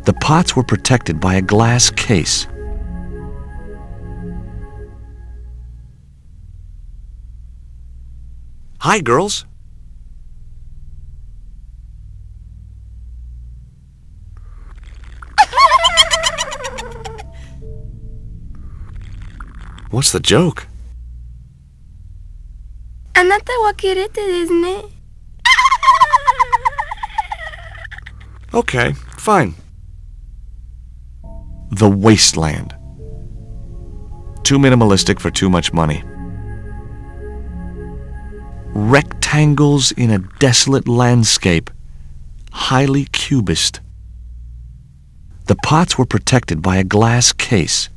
The pots were protected by a glass case. Hi, girls. What's the joke? あなたはキレてですね。 Okay, fine. The wasteland. Too minimalistic for too much money. Rectangles in a desolate landscape. Highly cubist. The pots were protected by a glass case.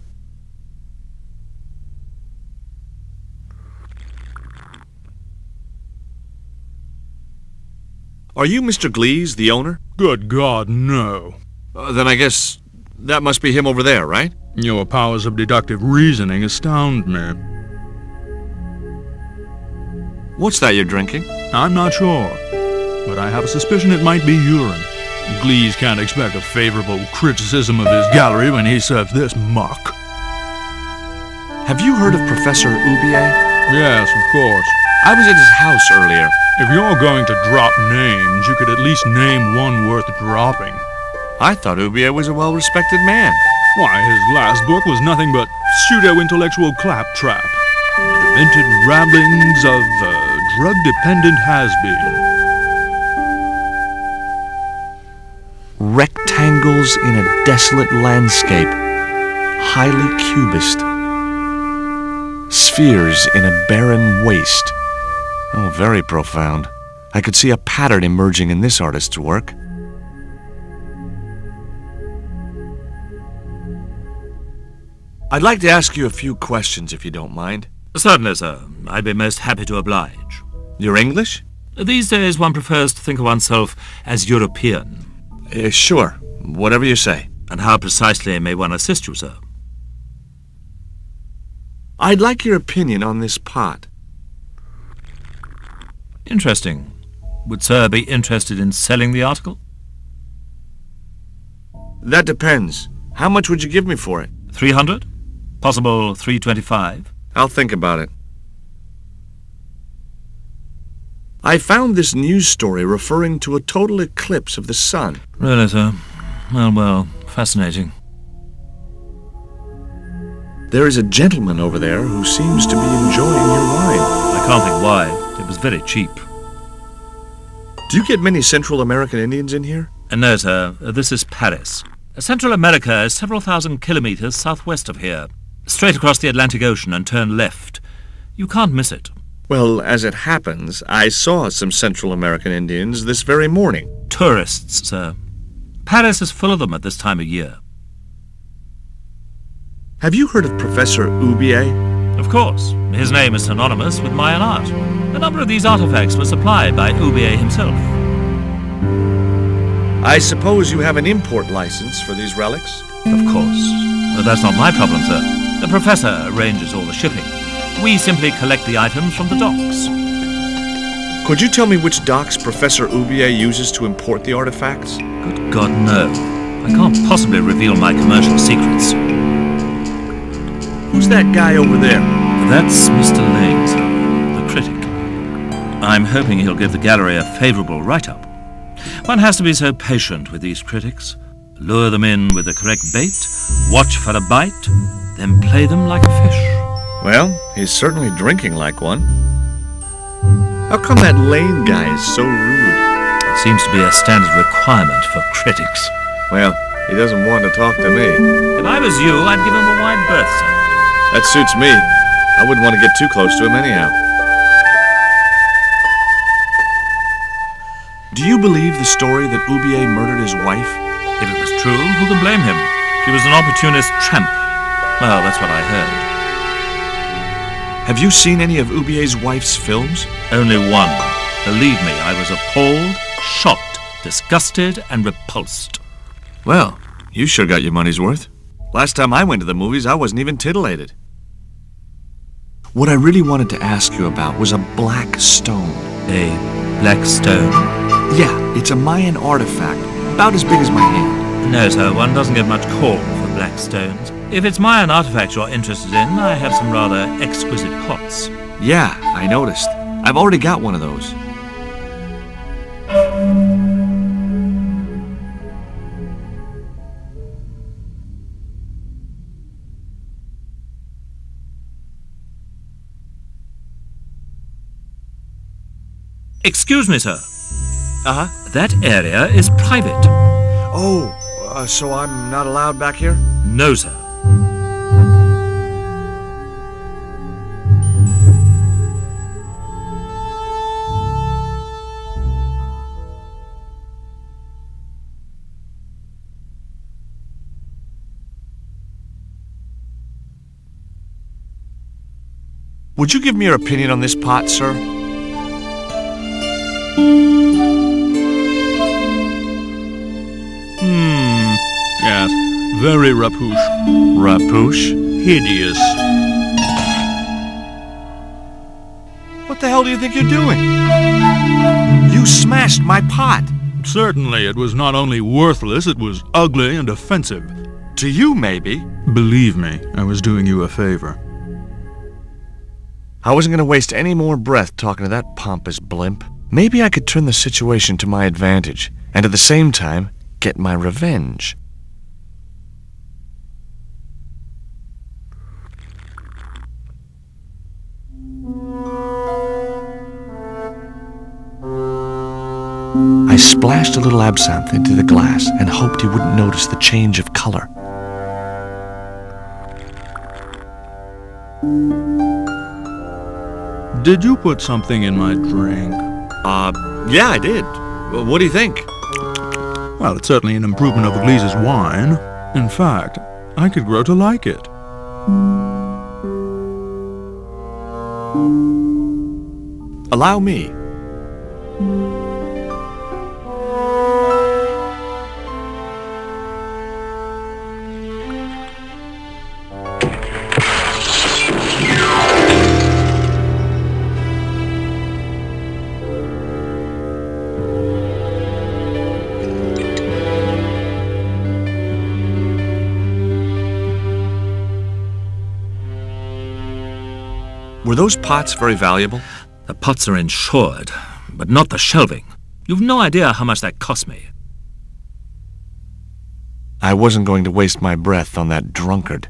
Are you Mr. Glees, the owner? Good God, no. Then I guess that must be him over there, right? Your powers of deductive reasoning astound me. What's that you're drinking? I'm not sure, but I have a suspicion it might be urine. Glees can't expect a favorable criticism of his gallery when he serves this muck. Have you heard of Professor Oubier? Yes, of course. I was at his house earlier. If you're going to drop names, you could at least name one worth dropping. I thought Oubier was a well-respected man. Why, his last book was nothing but pseudo-intellectual claptrap. The demented rabblings of a drug-dependent has-been. Rectangles in a desolate landscape. Highly cubist. Spheres in a barren waste. Oh, very profound. I could see a pattern emerging in this artist's work. I'd like to ask you a few questions, if you don't mind. Certainly, sir. I'd be most happy to oblige. You're English? These days one prefers to think of oneself as European. Sure. Whatever you say. And how precisely may one assist you, sir? I'd like your opinion on this pot. Interesting. Would sir be interested in selling the article? That depends. How much would you give me for it? 300? Possible 325? I'll think about it. I found this news story referring to a total eclipse of the sun. Really, sir? Well, fascinating. There is a gentleman over there who seems to be enjoying your wine. I can't think why. It was very cheap. Do you get many Central American Indians in here? No, sir. This is Paris. Central America is several thousand kilometers southwest of here. Straight across the Atlantic Ocean and turn left. You can't miss it. Well, as it happens, I saw some Central American Indians this very morning. Tourists, sir. Paris is full of them at this time of year. Have you heard of Professor Oubier? Of course. His name is synonymous with Mayan art. A number of these artifacts were supplied by Oubier himself. I suppose you have an import license for these relics? Of course. But that's not my problem, sir. The professor arranges all the shipping. We simply collect the items from the docks. Could you tell me which docks Professor Oubier uses to import the artifacts? Good God, no. I can't possibly reveal my commercial secrets. Who's that guy over there? That's Mr. Lane, sir, the critic. I'm hoping he'll give the gallery a favourable write-up. One has to be so patient with these critics. Lure them in with the correct bait, watch for a bite, then play them like a fish. Well, he's certainly drinking like one. How come that Lane guy is so rude? It seems to be a standard requirement for critics. Well, he doesn't want to talk to me. If I was you, I'd give him a wide berth, sir. That suits me. I wouldn't want to get too close to him anyhow. Do you believe the story that Oubier murdered his wife? If it was true, who can blame him? She was an opportunist tramp. Well, that's what I heard. Have you seen any of Oubier's wife's films? Only one. Believe me, I was appalled, shocked, disgusted, and repulsed. Well, you sure got your money's worth. Last time I went to the movies, I wasn't even titillated. What I really wanted to ask you about was a black stone. A black stone? Yeah, it's a Mayan artifact, about as big as my hand. No, sir, one doesn't get much call for black stones. If it's Mayan artifacts you're interested in, I have some rather exquisite pots. Yeah, I noticed. I've already got one of those. Excuse me, sir. Uh-huh. That area is private. Oh, so I'm not allowed back here? No, sir. Would you give me your opinion on this pot, sir? Yes, very rapouche. Rapouche? Hideous. What the hell do you think you're doing? You smashed my pot. Certainly, it was not only worthless, it was ugly and offensive. To you, maybe. Believe me, I was doing you a favor. I wasn't going to waste any more breath talking to that pompous blimp. Maybe I could turn the situation to my advantage, and at the same time, get my revenge. I splashed a little absinthe into the glass and hoped he wouldn't notice the change of color. Did you put something in my drink? Yeah, I did. What do you think? Well, it's certainly an improvement over Gleese's wine. In fact, I could grow to like it. Allow me. Were those pots very valuable? The pots are insured, but not the shelving. You've no idea how much that cost me. I wasn't going to waste my breath on that drunkard.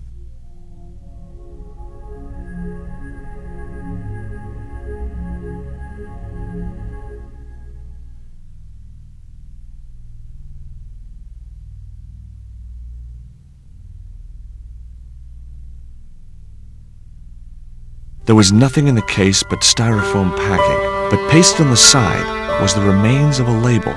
There was nothing in the case but styrofoam packing, but pasted on the side was the remains of a label.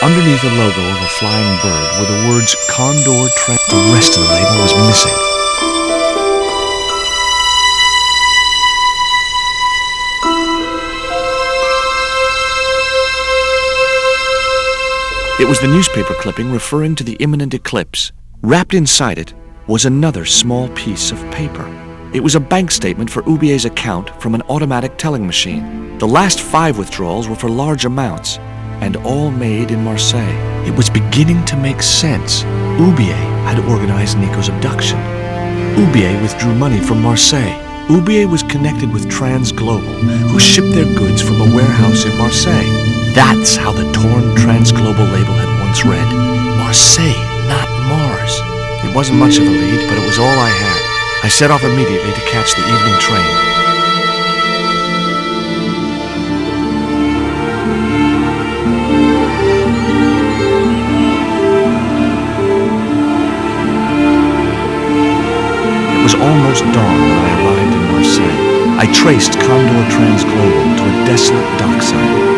Underneath the logo of a flying bird were the words Condor Trend. The rest of the label was missing. It was the newspaper clipping referring to the imminent eclipse. Wrapped inside it was another small piece of paper. It was a bank statement for Ubier's account from an automatic telling machine. The last 5 withdrawals were for large amounts, and all made in Marseille. It was beginning to make sense. Ubier had organized Nico's abduction. Ubier withdrew money from Marseille. Ubier was connected with Transglobal, who shipped their goods from a warehouse in Marseille. That's how the torn Transglobal label had once read. Marseille, not Mars. It wasn't much of a lead, but it was all I had. I set off immediately to catch the evening train. It was almost dawn when I arrived in Marseille. I traced Condor Transglobal to a desolate dockside.